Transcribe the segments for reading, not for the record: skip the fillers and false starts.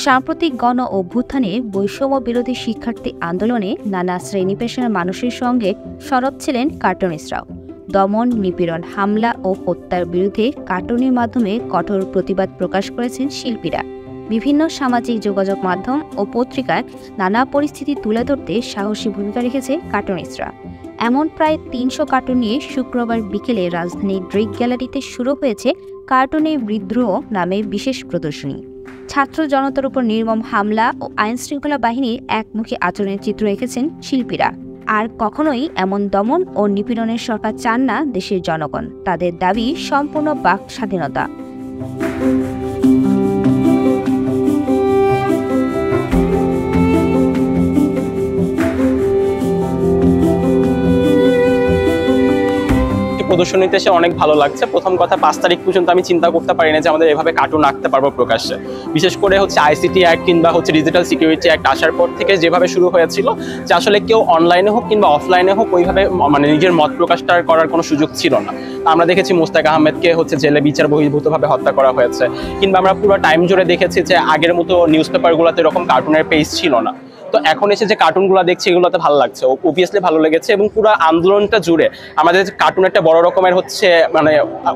সাম্প্রতিক গণ অভ্যুত্থানে বৈষম্য বিরোধী শিক্ষার্থী আন্দোলনে নানা শ্রেণী পেশার মানুষের সঙ্গে সরব ছিলেন কার্টুনিস্টরাও। দমন, নিপীড়ন, হামলা ও হত্যার বিরুদ্ধে কার্টুনের মাধ্যমে কঠোর প্রতিবাদ প্রকাশ করেছেন শিল্পীরা। বিভিন্ন সামাজিক যোগাযোগ মাধ্যম ও পত্রিকায় নানা পরিস্থিতি তুলে ধরতে সাহসী ভূমিকা রেখেছে কার্টুনিস্টরা। এমন প্রায় ৩০০ কার্টুন নিয়ে শুক্রবার বিকেলে রাজধানীর ড্রিক গ্যালারিতে শুরু হয়েছে কার্টুনের বিদ্রোহ নামে বিশেষ প্রদর্শনী। ছাত্র জনতার উপর নির্মম হামলা ও আইনশৃঙ্খলা বাহিনীর একমুখী আচরণের চিত্র এঁকেছেন শিল্পীরা। আর কখনোই এমন দমন ও নিপীড়নের সরকার চান না দেশের জনগণ। তাদের দাবি সম্পূর্ণ বাক স্বাধীনতা। প্রদর্শনীতে এসে অনেক ভালো লাগছে। প্রথম কথা, 5 তারিখ পর্যন্ত আমি চিন্তা করতে পারি না যে আমাদের এভাবে কার্টুন আঁকতে পারবো প্রকাশ্যে। বিশেষ করে আইসিটি অ্যাক্ট কিংবা ডিজিটাল সিকিউরিটি অ্যাক্ট আসার পর থেকে যেভাবে শুরু হয়েছিল যে আসলে কেউ অনলাইনে হোক কিংবা অফলাইনে হোক ওইভাবে নিজের মত প্রকাশটা করার কোনো সুযোগ ছিল না। আমরা দেখেছি মোস্তাক আহমেদকে জেলে বিচার বহির্ভূতভাবে হত্যা করা হয়েছে, কিংবা আমরা পুরো টাইম জুড়ে দেখেছি যে আগের মতো নিউজ পেপারগুলোতে এরকম কার্টুনের পেজ ছিল না। তো এখন এসে যে কার্টুনগুলো দেখছি এগুলোতে ভালো লাগছে, অবভিয়াসলি ভালো লেগেছে। এবং পুরো আন্দোলনটা জুড়ে আমাদের কার্টুন একটা বড় রকমের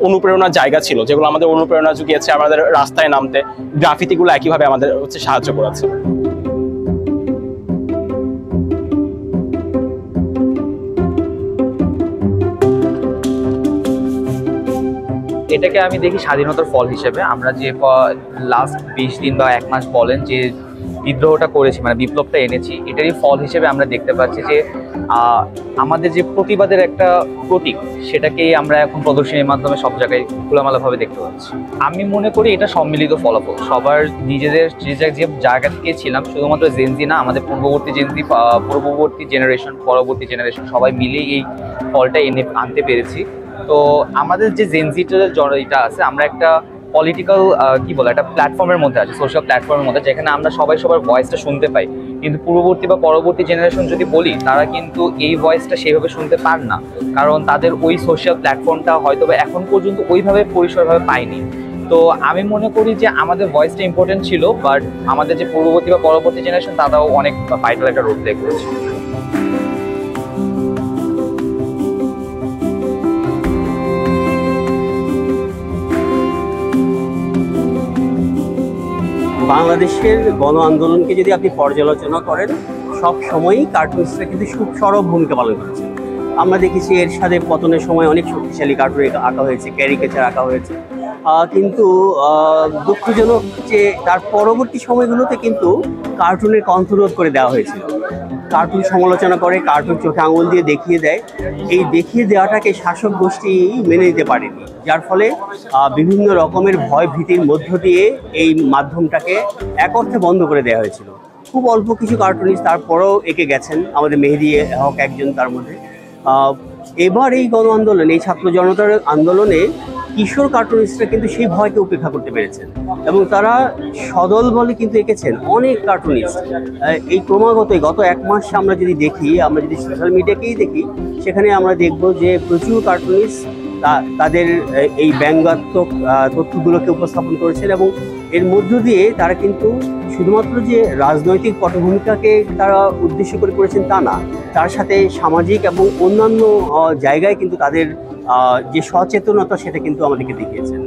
অনুপ্রেরণার জায়গা ছিল, যেগুলো আমাদের অনুপ্রেরণা জুগিয়েছে আমাদের রাস্তায় নামতে। গ্রাফিতিগুলো একইভাবে আমাদের সাহায্য করেছে। এটাকে আমি দেখি স্বাধীনতার ফল হিসেবে। আমরা যে লাস্ট 20 দিন বা 1 মাস বলেন যে বিদ্রোহটা করেছি, বিপ্লবটা এনেছি, এটারই ফল হিসেবে আমরা দেখতে পাচ্ছি যে আমাদের যে প্রতিবাদের একটা প্রতীক, সেটাকেই আমরা এখন প্রদর্শনীর মাধ্যমে সব জায়গায় খোলামেলাভাবে দেখতে পাচ্ছি। আমি মনে করি এটা সম্মিলিত ফলাফল। সবার নিজেদের যে জায়গা থেকে ছিলাম, শুধুমাত্র জেনজি না, আমাদের পূর্ববর্তী জেনারেশন, পরবর্তী জেনারেশন সবাই মিলেই এই ফলটা আনতে পেরেছি। তো আমাদের যে জেনজিটা এটা আছে, আমরা একটা পলিটিক্যাল একটা প্ল্যাটফর্মের মধ্যে আছে, সোশ্যাল প্ল্যাটফর্মের মধ্যে, যেখানে আমরা সবাই সবার ভয়েসটা শুনতে পাই। কিন্তু পূর্ববর্তী বা পরবর্তী জেনারেশন যদি বলি, তারা কিন্তু এই ভয়েসটা সেইভাবে শুনতে পার না, কারণ তাদের ওই সোশ্যাল প্ল্যাটফর্মটা হয়তো এখন পর্যন্ত ওইভাবে পরিসরভাবে পায়নি। তো আমি মনে করি যে আমাদের ভয়েসটা ইম্পর্টেন্ট ছিল, বাট আমাদের যে পূর্ববর্তী বা পরবর্তী জেনারেশন তারাও অনেক ভাইটাল একটা রোল প্লে করেছে। বাংলাদেশের গণ আন্দোলনকে যদি আপনি পর্যালোচনা করেন, সব সময়ই কার্টুনিস্টরা কিন্তু খুব সরব ভূমিকা পালন করেছে। আমরা দেখেছি এরশাদের পতনের সময় অনেক শক্তিশালী কার্টুন আঁকা হয়েছে, ক্যারিকেচার আঁকা হয়েছে, কিন্তু দুঃখজনক যে তার পরবর্তী সময়গুলোতে কিন্তু কার্টুনের কণ্ঠরোধ করে দেওয়া হয়েছিল। কার্টুন সমালোচনা করে, কার্টুন চোখে আঙুল দিয়ে দেখিয়ে দেয়। এই দেখিয়ে দেওয়াটাকে শাসক গোষ্ঠী মেনে নিতে পারেনি, যার ফলে বিভিন্ন রকমের ভয় ভীতির মধ্য দিয়ে এই মাধ্যমটাকে এক অর্থে বন্ধ করে দেওয়া হয়েছিল। খুব অল্প কিছু কার্টুনিস্ট তারপরেও এঁকে গেছেন, আমাদের মেহেদী হক একজন তার মধ্যে। এবার এই গণ আন্দোলনে, এই ছাত্র জনতার আন্দোলনে কিশোর কার্টুনিস্টরা কিন্তু সেই ভয়কে উপেক্ষা করতে পেরেছেন এবং তারা সদল বলে কিন্তু এঁকেছেন অনেক কার্টুনিস্ট। এই ক্রমাগত গত 1 মাস আমরা যদি দেখি, আমরা যদি সোশ্যাল মিডিয়াকেই দেখি, সেখানে আমরা দেখব যে প্রচুর কার্টুনিস্ট তাদের এই ব্যঙ্গাত্মক তথ্যগুলোকে উপস্থাপন করেছেন এবং এর মধ্য দিয়ে তারা কিন্তু শুধুমাত্র যে রাজনৈতিক পটভূমিকাকে তারা উদ্দেশ্য করে করেছেন তা না, তার সাথে সামাজিক এবং অন্যান্য জায়গায় কিন্তু তাদের যে সচেতনতা সেটা কিন্তু আমাদেরকে দেখিয়েছেন।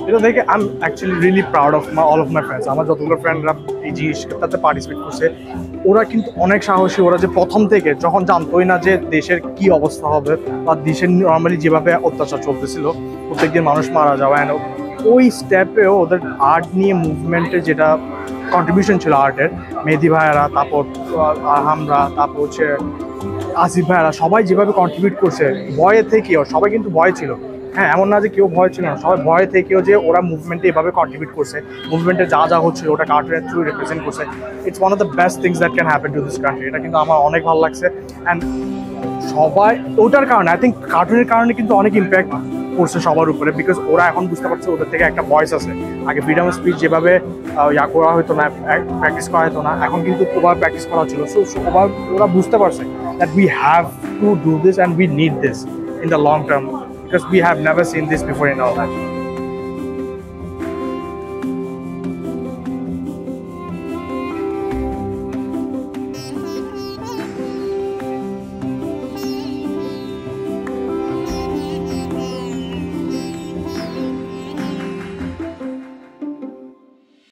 এটা দেখে I am actually really proud of all of my friends. আমার যতগুলো ফ্রেন্ডরা এই জিনিসটাতে পার্টিসিপেট করছে, ওরা কিন্তু অনেক সাহসী। ওরা যে প্রথম থেকে যখন জানতোই না যে দেশের কি অবস্থা হবে বা দেশের নর্মালি যেভাবে অত্যাচার চলতেছিল, প্রত্যেকদিন মানুষ মারা যাওয়া, ওই স্টেপেও ওদের আর্ট নিয়ে মুভমেন্টের যেটা কন্ট্রিবিউশন ছিল আর্টের, মেহেদী ভাইয়ারা, তারপর আমরা, তারপর আসিফ ভাইয়ারা, সবাই যেভাবে কন্ট্রিবিউট করছে, ভয়ে থেকেও সবাই কিন্তু ভয় ছিল। হ্যাঁ, এমন না যে কেউ ভয় ছিল না, সবাই ভয় থেকেও যে ওরা মুভমেন্টে এভাবে কন্ট্রিবিউট করছে, মুভমেন্টে যা হচ্ছিল ওটা কার্টুনের থ্রু রিপ্রেজেন্ট করছে। It's one of the best things that can happen to this country. এটা কিন্তু আমার অনেক ভালো লাগছে। অ্যান্ড সবাই ওটার কারণে, আই থিঙ্ক কার্টুনের কারণে কিন্তু অনেক ইম্প্যাক্ট পড়ছে সবার উপরে, বিকজ ওরা এখন বুঝতে পারছে ওদের থেকে একটা ভয়েস আছে। আগে ফ্রিডম অফ স্পিচ যেভাবে করা হতো না, প্র্যাকটিস করা হতো না, এখন কিন্তু ওভাবে প্র্যাকটিস করা হচ্ছিল। সো ওরা বুঝতে পারছে that we have to do this and we need this in the long term because we have never seen this before in our life.